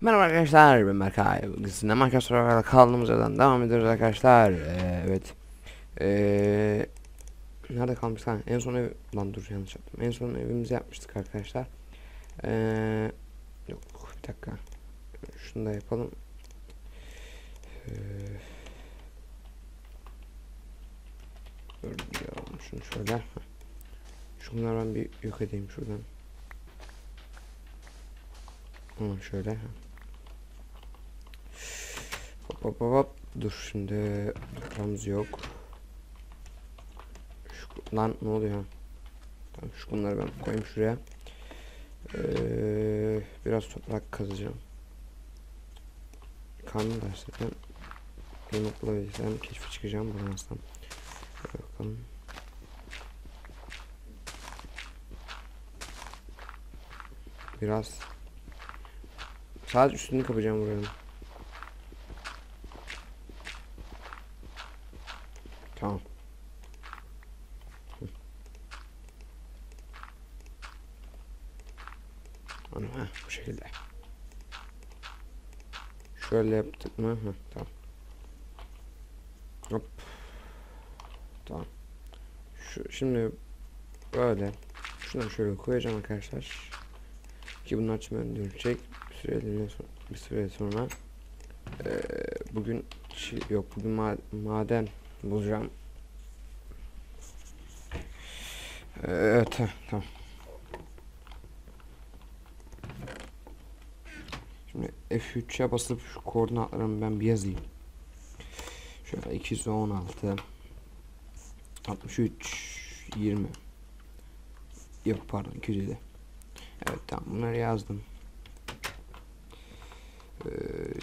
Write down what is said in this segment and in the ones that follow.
Merhaba arkadaşlar, ben Berkay. Bugün sizinle Minecraft kaldığımız yerden devam ediyoruz arkadaşlar. Evet. Nerede kalmıştık? Ha, en son ev... Lan dur, yanlış yaptım. En son evimizi yapmıştık arkadaşlar. Yok, bir dakika. Şunu da yapalım. Ee, dur, yapalım şunu şöyle. Şunları ben bir yok edeyim şuradan. Şöyle. Hop hop hop hop. Dur, şimdi toprağımız yok. Lan ne oluyor? Tamam, bunları ben koyayım şuraya. Biraz toprak kazacağım. Karnım dersen yemek bulabilirsem keşfe çıkacağım buradan aslında. Bakalım. Biraz sadece üstünü kapacağım buranın. Tamam. Bu şekilde. Şöyle yaptık mı? Tamam. Hop. Tamam. Şimdi böyle şunu şöyle koyacağım arkadaşlar. Ki bunun açımı öndürecek. Bir süre sonra bugün bugün maden bulacağım. Evet, tamam. Şimdi F3'e basıp şu koordinatlarımı ben bir yazayım. Şöyle 216 63 20. Yok, pardon, 207. Evet, tamam, bunları yazdım.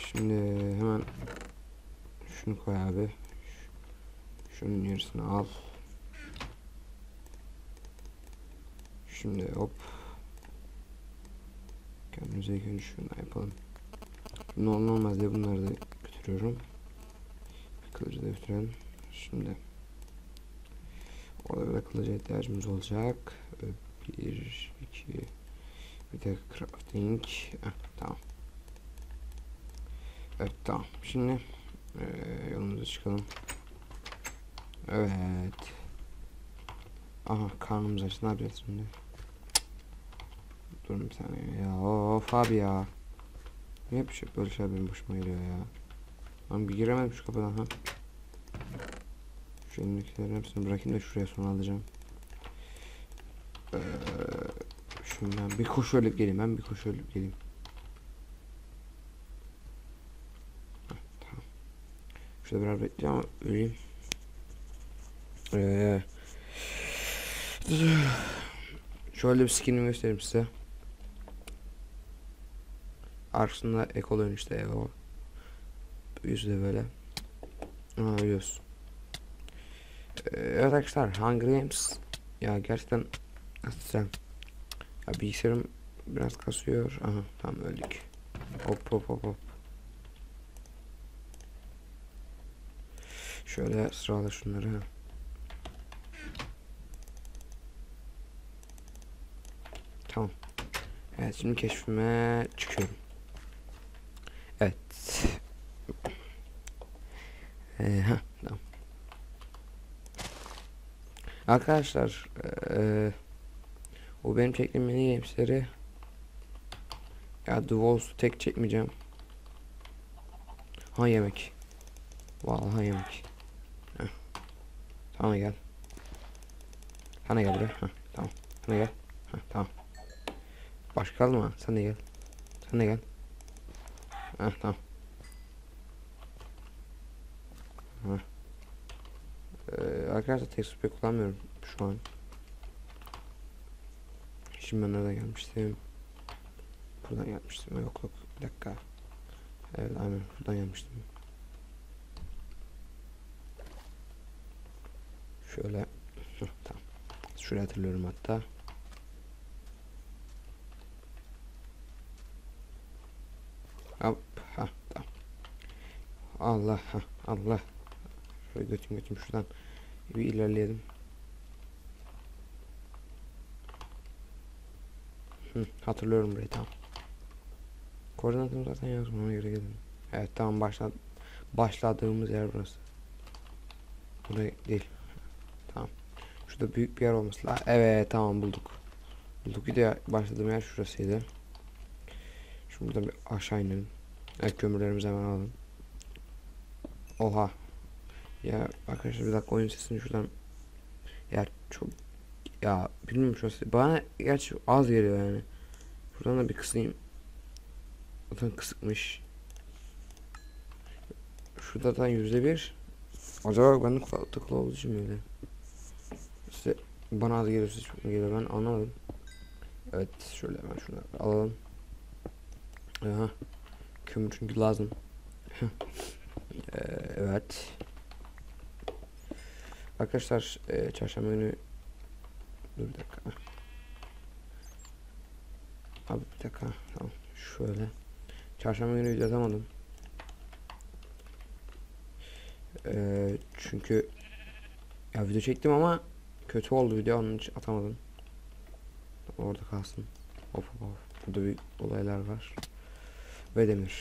Şimdi hemen şunu koy abi. Şunun yarısını al. Şimdi hop. Kendimize ilk önce şunu yapalım. Normalde bunları da götürüyorum. Kılıcı da götürelim. Şimdi orada bir kılıca ihtiyacımız olacak. Bir, iki, bir de crafting. Tamam. Evet, tamam. Şimdi yolumuza çıkalım. Evet. Aha, karnımız aç. Ne yapacağız şimdi? Durun bir saniye ya. Of abi ya. Niye böyle şey benim başıma geliyor ya. Ben bir giremedim şu kapıdan ha. Şu elimdekilerin hepsini bırakayım da şuraya sonra alacağım. Şimdi ben bir koşu ölüp geleyim. Tamam. Şurada biraz bekleyeceğim ama öleyim. Şöyle bir skinimi göstereyim size. Arkasında ekol işte evo. Yüzü de böyle. Yüz. Evet arkadaşlar, Hunger Games ya gerçekten nasıl, ya bilgisayarım biraz kasıyor. Aha, tamam, öldük. Hop hop hop hop. Şöyle sırala şunları. Tamam. Evet, şimdi keşfime çıkıyorum. Evet. Tamam. Arkadaşlar o benim çektiğim mini gamesleri ya The Walls'u tek çekmeyeceğim. Yemek. Vallahi yemek. Tamam, gel. Sana gel buraya. Tamam. Sana gel. Tamam. Başka mı? Sen de gel. Sen de gel. Tamam. Arkadaşlar texture pack kullanmıyorum şu an. Şimdi ben nereden gelmiştim? Buradan gelmiştim. Yok, bir dakika. Evet, aynen buradan gelmiştim. Şöyle. Tamam. Şurayı hatırlıyorum hatta. Hop. Tamam. Allah. Allah. Şöyle götüm şuradan. Bir ilerleyelim. Hatırlıyorum burayı, tamam. Koordinatımı zaten yazdım, ona göre gelin. Evet tamam, başladığımız yer burası. Buraya değil. Tamam. Şurada büyük bir yer olması lazım. Evet tamam, bulduk. Videoya başladığım yer şurasıydı. Şimdi buradan bir aşağı inelim. Evet, kömürlerimizi hemen alalım. Oha. Ya arkadaşlar bir dakika, oyun sesini şuradan. Ya çok, ya bilmiyorum, şurası bana gerçi az geliyor yani. Şuradan da bir kısayım. Zaten kısıkmış. Şurada zaten %1. Acaba ben de tıklı olduğu için böyle. İşte bana az geliyor, size çok mu geliyor, ben anlamadım. Evet şöyle hemen şunu alalım. Aha. Kömür çünkü lazım. Evet. Arkadaşlar çarşamba günü, dur bir dakika. Abi bir dakika. Tamam. Şöyle. Çarşamba günü video atamadım. Çünkü ya video çektim ama kötü oldu video, onun için atamadım. Orada kalsın. Hop hop hop. Burada bir olaylar var. Ve demir.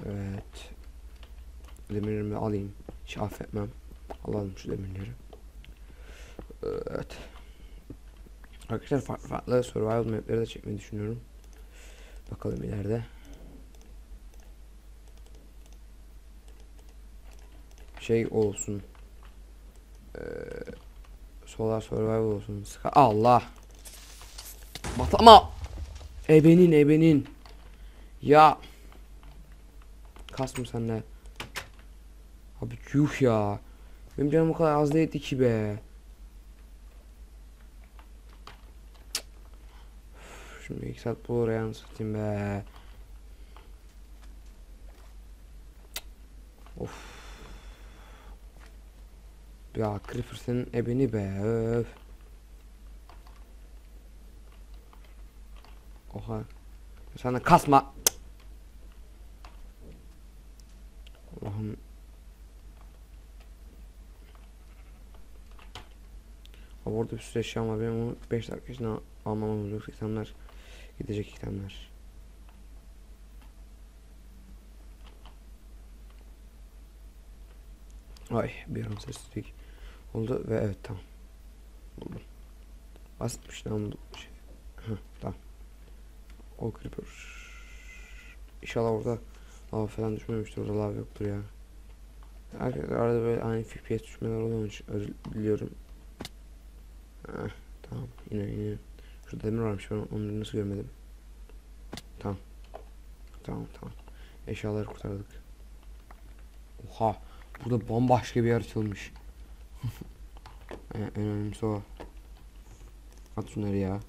Evet. Demirlerimi alayım. Hiç affetmem. Alalım şu demirleri. Evet. Arkadaşlar farklı survival mapleri de çekmeyi düşünüyorum. Bakalım ileride. Şey olsun. Solar survival olsun. Allah. Batlama. Ebenin. Ya. Kasma sen de. Abi yuh ya. Benim canım o kadar az değildi ki be. Şimdi 2 saat bu oraya anlatayım be. Of. Ya Creeper senin ebeni be. Öf. Oha. Sen de kasma. Allah'ım. Abi orada bir sürü eşyam var. Benim onu 5 dakika içinde almam lazım. Yoksa itemler gidecek, itemler. Ay bir an sessizlik oldu ve evet tamam. Buldum. Basitmiş lan bu şey. Tamam. O creeper. İnşallah orada lava falan düşmemiştir. Orada lava yoktur ya. Arkadaşlar arada böyle hani FPS düşmeler oluyor, için özür diliyorum. Tamam yine. Şurada demir varmış, ben onu nasıl görmedim. Tamam. Eşyaları kurtardık. Oha. Burada bambaşka bir yer açılmış. En önemlisi o. At şunları ya.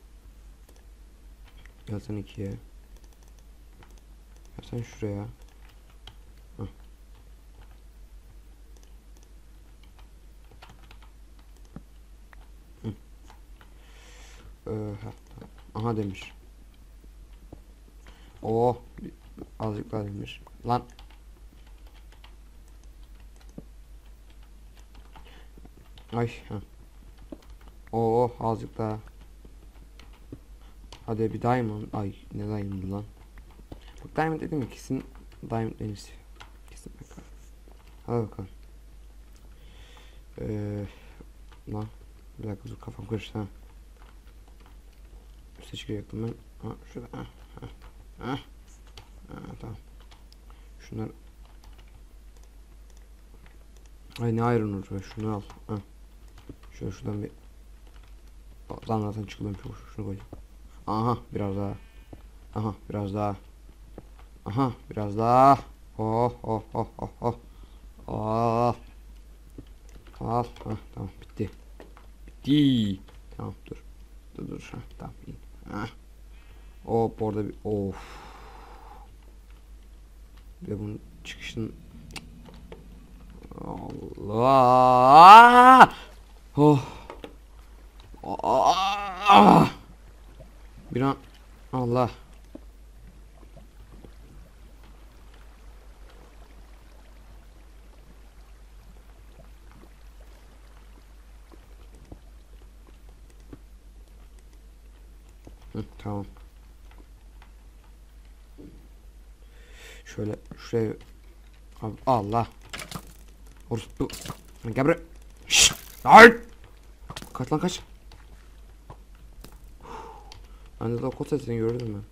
Gel sen 2'ye. Gel sen şuraya. Hah. Aha demiş. Oh. Azıcık daha demiş. Lan. Ay. Oh azıcık daha. Hadi bir diamond. Ay ne diamond lan. Bak diamond dedim ya, kesin diamond en iyisi. Kesin bakalım. Hadi bakalım. Lan. Bir dakika dur, kafam karıştı ha. Üste çıkacaktım ben. Ha şurada. Tamam. Şunlar. Ay ne ayrılır be, şunu al. Ha. Şöyle şuradan bir. Lan zaten çıkılıyormuş, şunu koy. Aha biraz daha. Aha biraz daha. Aha biraz daha. Oh. Al. Tamam bitti. Tamam dur. Tamam iyi. Hop orada bir of. Bir de bunun çıkışın. Allah. Oh. Bir an Allah. Tamam. Şöyle şuraya. Abi, Allah. Orospu. Gel buraya. Şşş. Ay. Kaç lan kaç. Bende de o kod sesini gördün mü?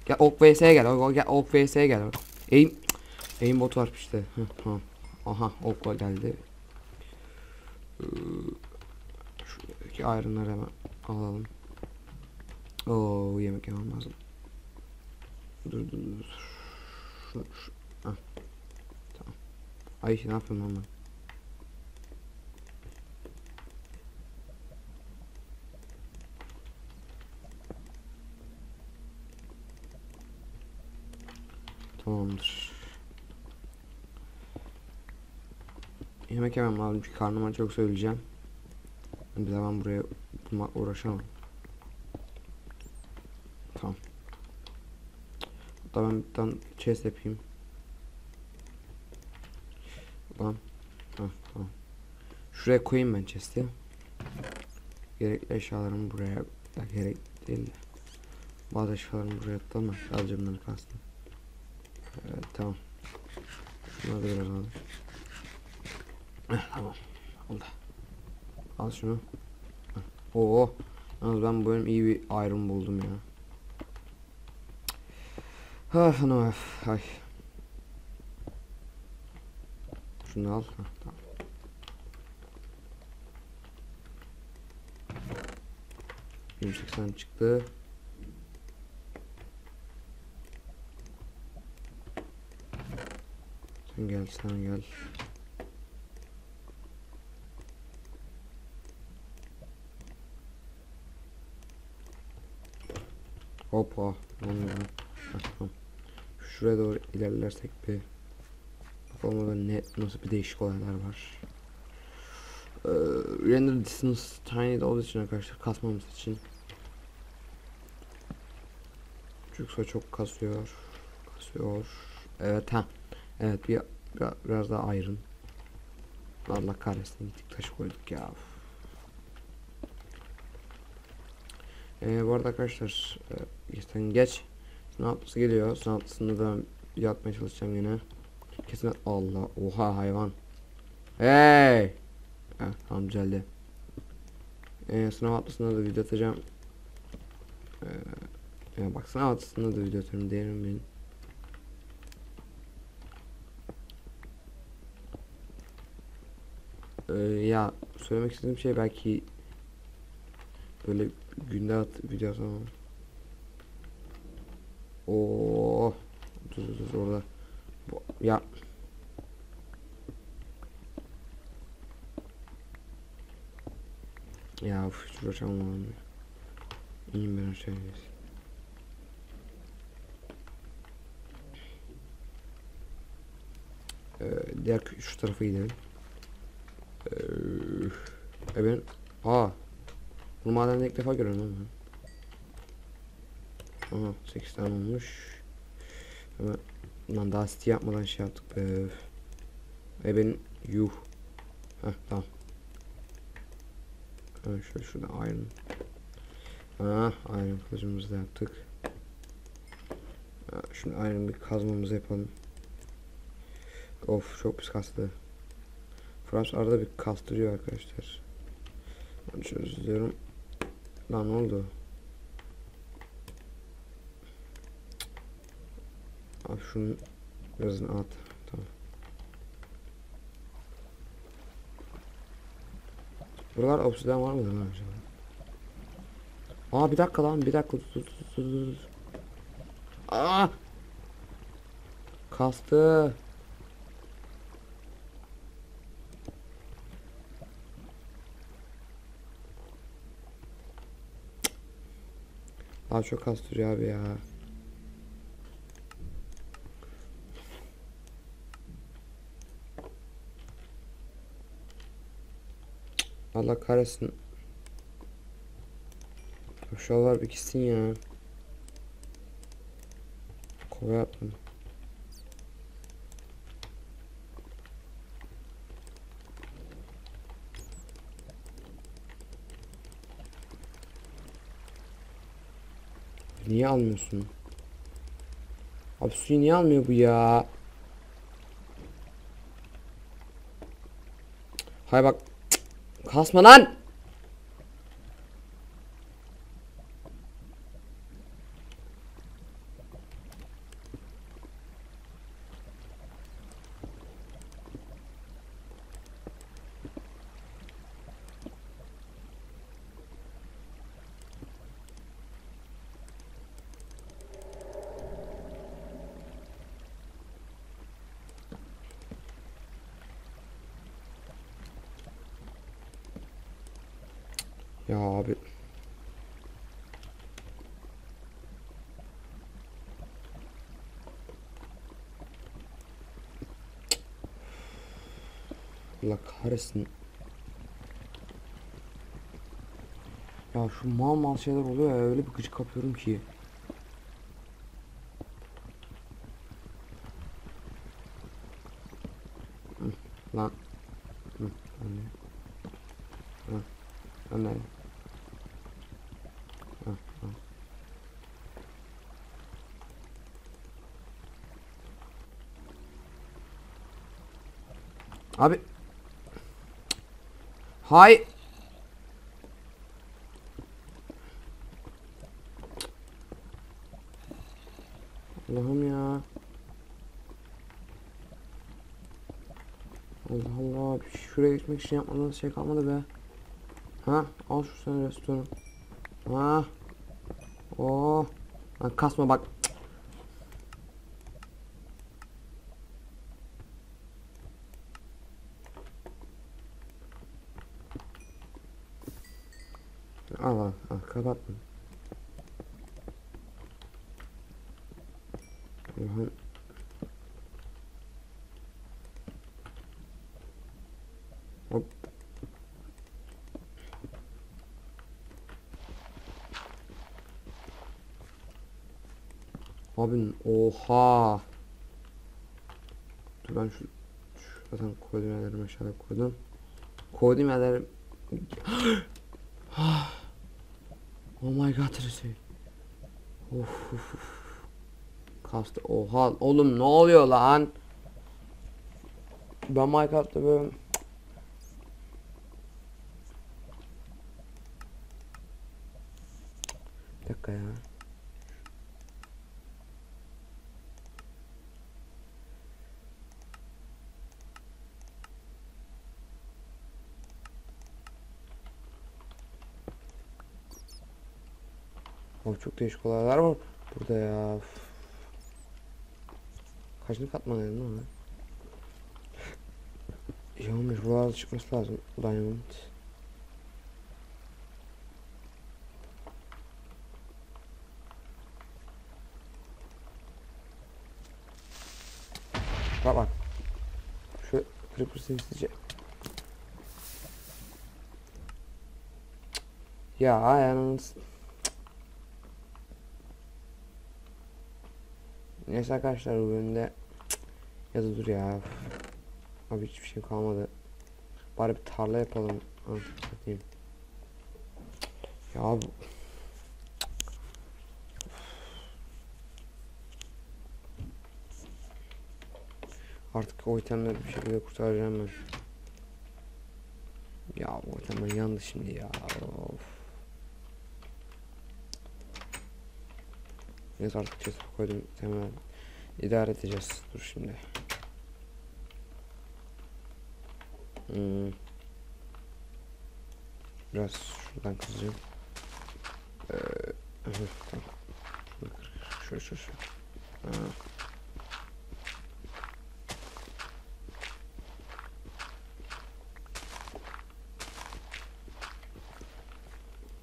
Gel ok vs'ye gel. Gel ok vs'ye gel. Aim bot var işte. Tamam. Aha okla geldi. Şuradaki ayrınları hemen alalım. Oo yemek yemem lazım. Dur. Şu. Heh. Tamam. Ay ne yapıyorum lan ben? Tamamdır. Yemek yemem lazım çünkü karnıma çok söyleyeceğim. Bir zaman buraya bulmak uğraşamam. Tamam. Hatta ben bir tane chest yapayım. Lan. Heh, tamam. Şuraya koyayım ben chest'i. Gerekli eşyalarımı buraya. Ya, gerek değil de. Bazı eşyalarımı buraya attım ama sadece bunları kastım. Evet tamam. Şunları da biraz alalım. Tamam. Oldu. Al şunu. Oo. Yalnız ben bu bölüm iyi bir iron buldum ya. Ay. Şunu al. Tamam. %80 çıktı. Sen gel. Hoppa. Tamam. Şuraya doğru ilerlersek bir bakalım nasıl bir değişik olaylar var. Render distance tiny olduğu için arkadaşlar kasmamız için. Çünkü çok kasıyor. Evet ha. Evet biraz daha ayrın. Allah kahretsin gittik taş koyduk ya. Bu arada arkadaşlar sen geç. Sınav haftası geliyor. Sınav haftasında da yatmaya çalışacağım yine. Kesin Allah oha hayvan. Hey. Tamam düzeldi. Sınav haftasında da video atacağım. Bak sınav haftasında da video atarım derim benim. Ya söylemek istediğim şey belki böyle günde video atamam. Oo, dur orada. Ya hiç uğraşamam. İyiyim ben aşağıya. Diğer şu tarafa gidelim. Ben bunu madende ilk defa görüyorum ben. Aha 8 tane olmuş. Hemen lan daha siti yapmadan şey yaptık be. Ben yuh. Tamam. Şöyle şurada iron. Iron kılıcımızı da yaptık. Şimdi iron bir kazmamızı yapalım. Of çok pis kastı. Fraps arada bir kastırıyor arkadaşlar. Ben şöyle izliyorum. Lan ne oldu? Abi şunun birazını at. Tamam. Buralar obsidian var mıdır lan acaba? Bir dakika lan bir dakika dur. Kastı. Çok kastırıyor abi ya. Allah kahretsin. Şuralar bir gitsin ya. Kova yaptım. Niye almıyorsun? Abi suyu niye almıyor bu ya? Hay bak. Kasma lan. Ya abi. Allah kahretsin. Ya şu mal mal şeyler oluyor ya, öyle bir gıcık kapıyorum ki. Lan. Hı, anne. Hı, anne. Hı, hı. Abi. Hay. Allah'ım ya. Allah Allah. Şuraya gitmek için yapmadığınız şey kalmadı be. Ha, al şu sen restoranı. Ha. Oh. Lan kasma bak. Al al al, kapattım. Allah'ım. Hop. Abim oha. Dur ben şuradan koydum yerlerimi aşağıya koydum. Koydum yerlerim. Oh my god Tracy. Of of of. Kastı. Oha oğlum ne oluyor lan? Ben Minecraft'ta böyle bir dakika ya. Abi çok değişik olaylar var burada ya. Üf. Kaçıncı katmanıydı lan? Yanlış buralarda çıkması lazım. Diamond. Bak bak. Şu creeper sinsice. Ya ayağınız. Neyse arkadaşlar bu bölümde yazı dur ya. Abi hiçbir şey kalmadı. Bari bir tarla yapalım. Anlatayım. Ya bu. Artık o itemleri bir şekilde kurtaracağım ben. Ya o itemler yandı şimdi ya. Of. Neyse artık chest koydum itemler. İdare edeceğiz. Dur şimdi. Biraz şuradan kızacağım. Tamam. Şu. Ha.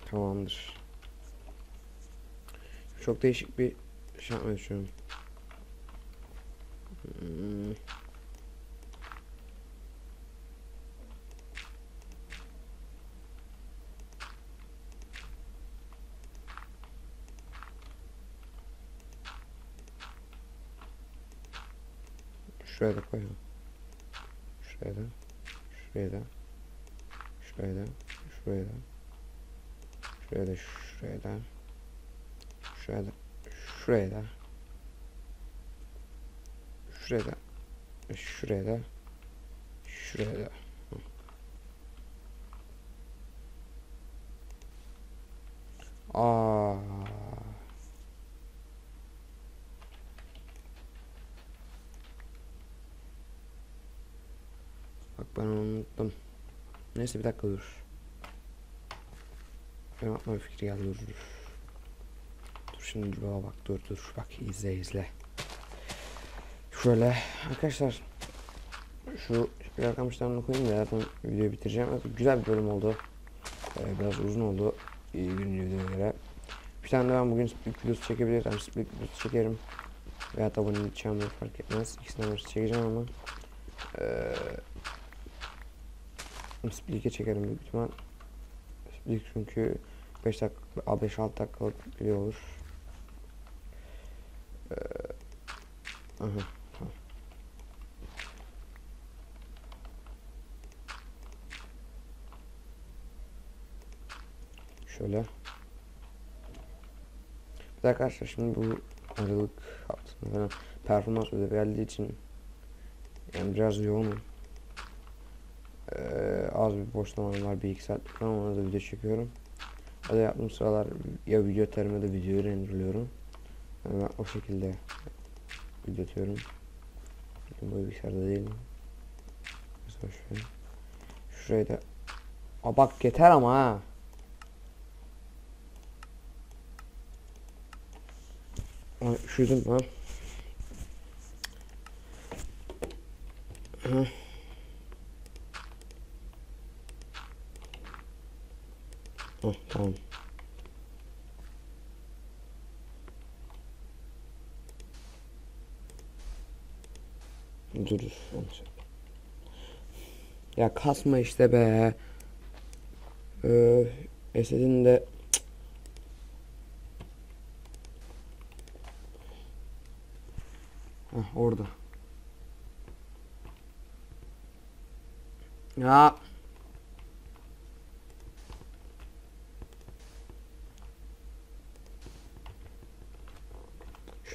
Tamamdır. Çok değişik bir şey yapmayı düşünüyorum. Şuraya da koyalım. Şuraya da. Şuraya da. Şuraya da. Şuraya da. Şuraya da. Şuraya da. Şuraya da. Şuraya da. Şuraya da. Şuraya da. Şuraya da. Aa. Bak ben onu unuttum. Neyse bir dakika dur. Benim aklıma bir fikir geldi, dur. Dur şimdi baba bak, dur bak, izle. Şöyle arkadaşlar, şu rakamlarını koyayım da zaten videoyu bitireceğim. Güzel bir bölüm oldu. Biraz uzun oldu gün videoya göre. Bir tane de ben bugün split videosu çekebilirim. Split videosu çekerim. Veya da abone edeceğim, fark etmez. İkisinden birisi çekeceğim ama split'e çekerim büyük ihtimal. Split çünkü 5-6 dakikalık video olur. Aha, tamam. Şöyle. Bir de arkadaşlar şimdi bu Aralık haftasında falan performans ödevi geldiği için yani biraz yoğunum. Az bir boş zamanım var, 1-2 saat falan, ona da video çekiyorum. O da yaptığım sıralar ya video atarım ya da videoyu renderliyorum. Yani ben o şekilde video atıyorum. Bu bilgisayarda değilim. Mesela şuraya da. Aa bak yeter ama ha. Ay üşüdüm lan. Tamam. Dur. Ya kasma işte be. Esedin de orada. Ya.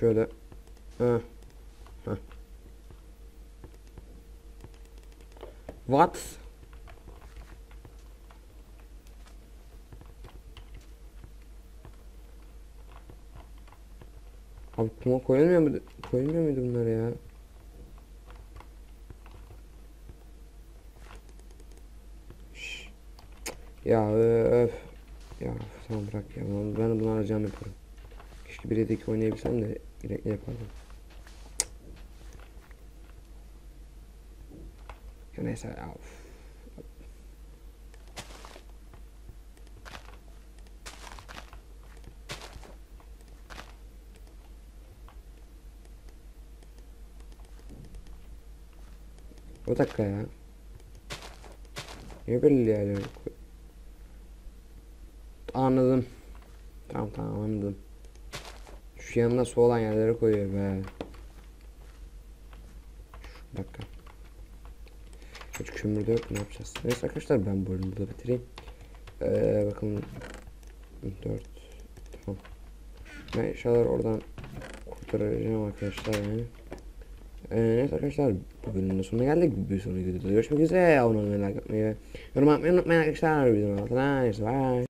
Şöyle. Heh. What? Abi kuma koyulmuyor mu? Koyulmuyor muydu bunlar ya? Şş. Ya öf. Ya tamam bırak ya. Ben bunu arayacağım yaparım. Keşke 1'e oynayabilsem de gerekli yapardım. Ya neyse ya. Of. O dakika ya. Niye belli yani? Anladım. Tamam anladım. Şu yanına su olan yerlere koyuyor be. Şu dakika. Hiç kömür de yok, ne yapacağız? Neyse arkadaşlar, ben bu bölümü burada bitireyim. Bakalım 4. Tamam. Ben inşallah oradan kurtaracağım arkadaşlar yani. Neyse arkadaşlar, bu bölümün sonuna geldik. Bir sonraki videoda görüşmek üzere. Abone olmayı, like atmayı ve yorum atmayı unutmayın arkadaşlar. Videonun altına. Bye.